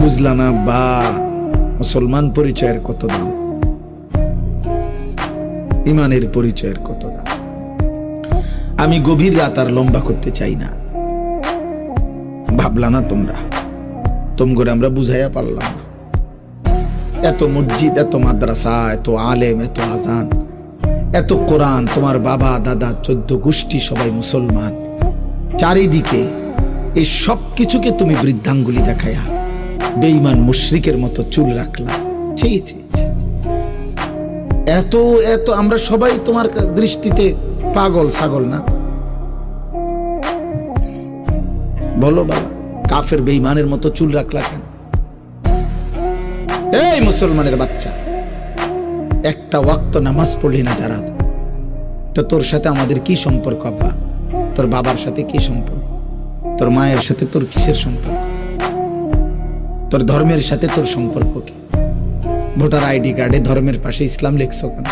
বুঝলা না বা মুসলমান পরিচয়ের কত দাম, ইমানের পরিচয়ের কত দাম। আমি গভীর রাত আর লম্বা করতে চাই না। ভাবলা না তোমরা, তোমরা আমরা বুঝাইয়া পারলাম না। এত মসজিদ, এত মাদ্রাসা, এত আলেম, এত আজান, এত কোরআন, তোমার বাবা দাদা 14 গোষ্ঠী সবাই মুসলমান, চারিদিকে এই সব কিছুকে তুমি বৃদ্ধাঙ্গুলি দেখাইয়া বেঈমান মুশরিকের মতো চুল রাখলা। ছি ছি ছি। এত এত আমরা সবাই তোমার দৃষ্টিতে পাগল ছাগল না? বলো বাবা, কাফের বেঈমানের মতো চুল রাখলা কেন? এই মুসলমানের বাচ্চা, একটা ওয়াক্ত নামাজ পড়লি না যারা, তো তোর সাথে আমাদের কি সম্পর্ক? আব্বা, তোর বাবার সাথে কি সম্পর্ক? তোর মায়ের সাথে তোর কিসের সম্পর্ক? তোর ধর্মের সাথে তোর সম্পর্ক কি? ভোটার আইডি কার্ডে ধর্মের পাশে ইসলাম লিখছো কেন?